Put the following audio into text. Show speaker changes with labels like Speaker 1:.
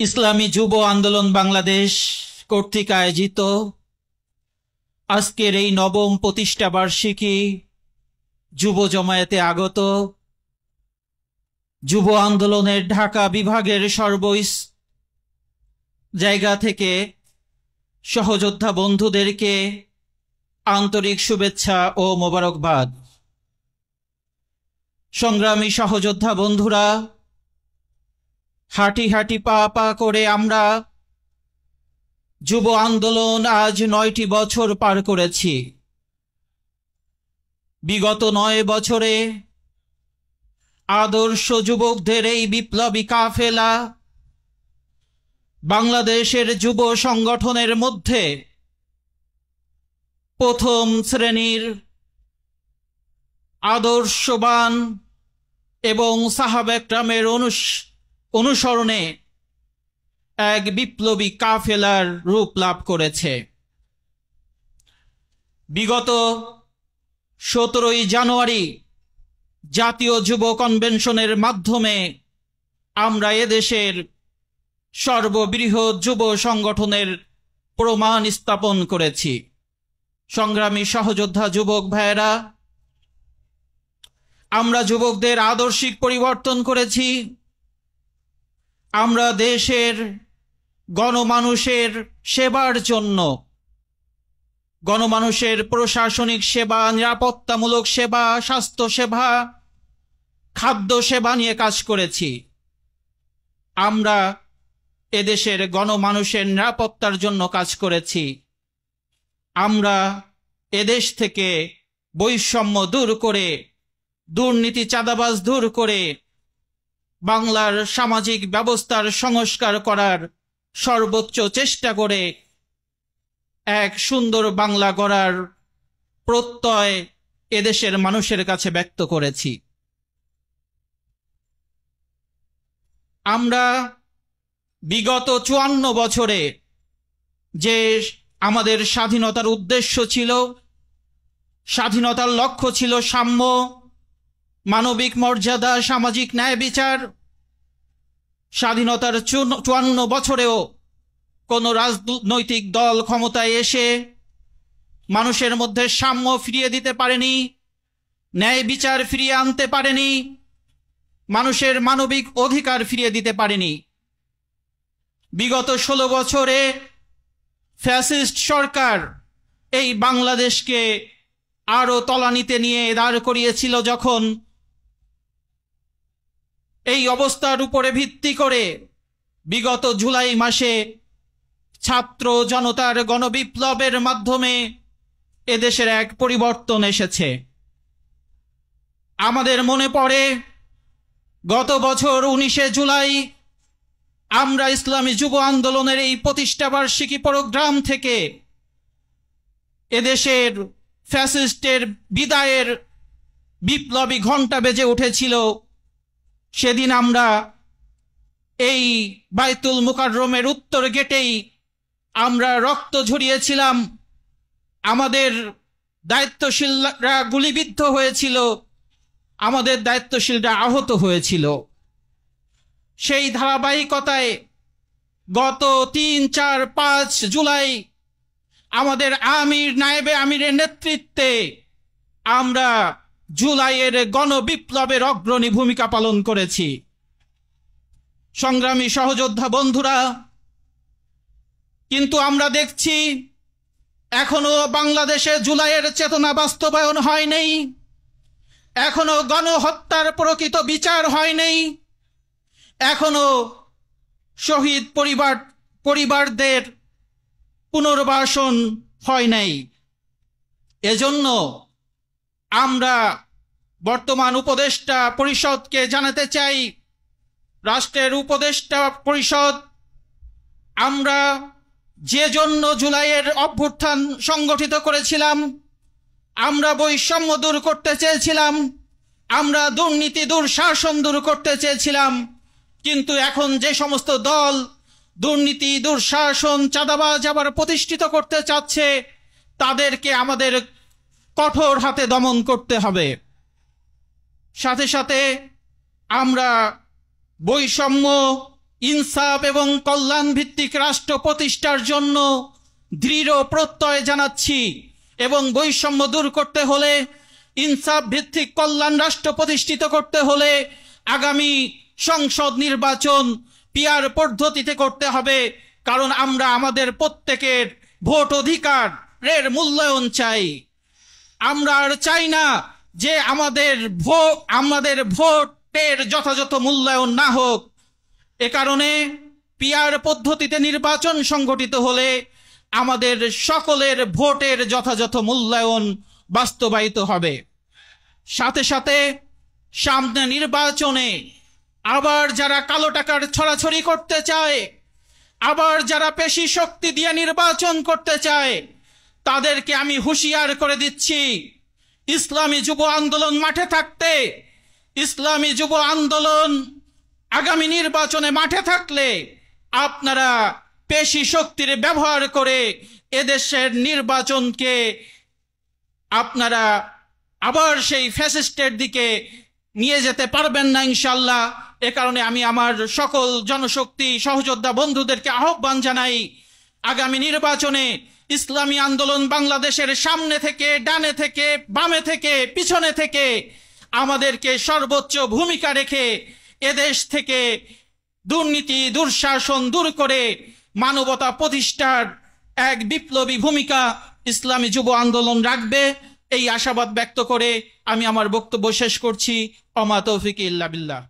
Speaker 1: ইসলামী যুব আন্দোলন বাংলাদেশ কর্তৃক আয়োজিত আজকের এই নবম প্রতিষ্ঠা বার্ষিকী যুব জমায়েতে আগত যুব আন্দোলনের ঢাকা বিভাগের জায়গা থেকে সহযোদ্ধা বন্ধুদেরকে আন্তরিক শুভেচ্ছা ও মোবারকবাদ। সংগ্রামী সহযোদ্ধা বন্ধুরা, হাঁটি হাঁটি পা পা করে আমরা যুব আন্দোলন আজ ৯টি বছর পার করেছি। বিগত ৯ বছরে আদর্শ যুবকদের এই বিপ্লবী কাফেলা বাংলাদেশের যুব সংগঠনের মধ্যে প্রথম শ্রেণীর আদর্শবান এবং সাহাবা একরামের অনুসরণে এক বিপ্লবী কাফেলার রূপ লাভ করেছে। বিগত ১৭ই জানুয়ারি জাতীয় যুব কনভেনশনের মাধ্যমে আমরা এদেশের সর্ববৃহৎ যুব সংগঠনের প্রমাণ স্থাপন করেছি। সংগ্রামী সহযোদ্ধা যুবক ভাইয়েরা, আমরা যুবকদের আদর্শিক পরিবর্তন করেছি। আমরা দেশের গণমানুষের সেবার জন্য গণমানুষের প্রশাসনিক সেবা, নিরাপত্তামূলক সেবা, স্বাস্থ্য সেবা, খাদ্য সেবা নিয়ে কাজ করেছি। আমরা এদেশের গণমানুষের নিরাপত্তার জন্য কাজ করেছি। আমরা এদেশ থেকে বৈষম্য দূর করে, দুর্নীতি চাঁদাবাজ দূর করে বাংলার সামাজিক ব্যবস্থার সংস্কার করার সর্বোচ্চ চেষ্টা করে এক সুন্দর বাংলা গড়ার প্রত্যয় এদেশের মানুষের কাছে ব্যক্ত করেছি। আমরা বিগত ৫৪ বছরে যে আমাদের স্বাধীনতার উদ্দেশ্য ছিল, স্বাধীনতার লক্ষ্য ছিল সাম্য, মানবিক মর্যাদা, সামাজিক ন্যায় বিচার। স্বাধীনতার ৫৪ বছরেও কোন রাজনৈতিক দল ক্ষমতায় এসে মানুষের মধ্যে সাম্য ফিরিয়ে দিতে পারেনি, ন্যায় বিচার ফিরিয়ে আনতে পারেনি, মানুষের মানবিক অধিকার ফিরিয়ে দিতে পারেনি। বিগত ১৬ বছরে ফ্যাসিস্ট সরকার এই বাংলাদেশকে আরো তলানিতে নিয়ে দাঁড় করিয়েছিল। যখন এই অবস্থার উপরে ভিত্তি করে বিগত জুলাই মাসে ছাত্র জনতার গণবিপ্লবের মাধ্যমে এদেশের এক পরিবর্তন এসেছে। আমাদের মনে পড়ে গত বছর ১৯শে জুলাই আমরা ইসলামী যুব আন্দোলনের এই প্রতিষ্ঠা বার্ষিকী প্রোগ্রাম থেকে এদেশের ফ্যাসিস্টের বিদায়ের বিপ্লবী ঘণ্টা বেজে উঠেছিল। সেদিন আমরা এই বাইতুল মুকাররমের উত্তর গেটেই আমরা রক্ত ঝরিয়েছিলাম। আমাদের দায়িত্বশীলরা গুলিবিদ্ধ হয়েছিল, আমাদের দায়িত্বশীলরা আহত হয়েছিল। সেই ধারাবাহিকতায় গত ৩, ৪, ৫ জুলাই আমাদের আমির, নায়েবে আমিরের নেতৃত্বে আমরা জুলাইয়ের গণবিপ্লবের অগ্রণী ভূমিকা পালন করেছি। সংগ্রামী সহযোদ্ধা বন্ধুরা, কিন্তু আমরা দেখছি এখনো বাংলাদেশে জুলাইয়ের চেতনা বাস্তবায়ন হয়নি, এখনো গণহত্যার প্রকৃত বিচার হয়নি, এখনো শহীদ পরিবারদের পুনর্বাসন হয় নাই। এজন্য আমরা বর্তমান উপদেষ্টা পরিষদকে জানাতে চাই, রাষ্ট্রের উপদেষ্টা পরিষদ, আমরা যে জন্য জুলাইয়ের অভ্যুত্থান সংগঠিত করেছিলাম, আমরা বৈষম্য দূর করতে চেয়েছিলাম, আমরা দুর্নীতি দুঃশাসন দূর করতে চেয়েছিলাম, কিন্তু এখন যে সমস্ত দল দুর্নীতি দুঃশাসন চাঁদাবাজ আবার প্রতিষ্ঠিত করতে চাচ্ছে, তাদেরকে আমাদের কঠোর হাতে দমন করতে হবে। সাথে সাথে আমরা বৈষম্য ইনসাফ এবং কল্যাণ ভিত্তিক রাষ্ট্র প্রতিষ্ঠার জন্য দৃঢ় প্রত্যয় জানাচ্ছি এবং বৈষম্য দূর করতে হলে, ইনসাফ ভিত্তিক কল্যাণ রাষ্ট্র প্রতিষ্ঠিত করতে হলে আগামী সংসদ নির্বাচন পিয়ার পদ্ধতিতে করতে হবে। কারণ আমরা আমাদের প্রত্যেকের ভোট অধিকারের মূল্যায়ন চাই। আমরা আর চাই না যে আমাদের ভোটের যথাযথ মূল্যায়ন না হোক। এ কারণে পিয়ার পদ্ধতিতে নির্বাচন সংগঠিত হলে আমাদের সকলের ভোটের যথাযথ মূল্যায়ন বাস্তবায়িত হবে। সাথে সাথে সামনে নির্বাচনে আবার যারা কালো টাকার ছড়াছড়ি করতে চায়, আবার যারা পেশি শক্তি দিয়ে নির্বাচন করতে চায়, তাদেরকে আমি হুঁশিয়ার করে দিচ্ছি, ইসলামী যুব আন্দোলন মাঠে থাকতে, ইসলামী যুব আন্দোলন আগামী নির্বাচনে মাঠে থাকলে আপনারা পেশি শক্তির ব্যবহার করে এদেশের নির্বাচনকে আপনারা আবার সেই ফ্যাসিস্টের দিকে নিয়ে যেতে পারবেন না ইনশাল্লাহ। এ কারণে আমি আমার সকল জনশক্তি সহযোদ্ধা বন্ধুদেরকে আহ্বান জানাই, আগামী নির্বাচনে ইসলামী আন্দোলন বাংলাদেশের সামনে থেকে, ডানে থেকে, বামে থেকে, পিছনে থেকে আমাদেরকে সর্বোচ্চ ভূমিকা রেখে এদেশ থেকে দুর্নীতি দুঃশাসন দূর করে মানবতা প্রতিষ্ঠার এক বিপ্লবী ভূমিকা ইসলামী যুব আন্দোলন রাখবে। এই আশাবাদ ব্যক্ত করে আমি আমার বক্তব্য শেষ করছি। ওমা তৌফিক ইল্লা বিল্লাহ।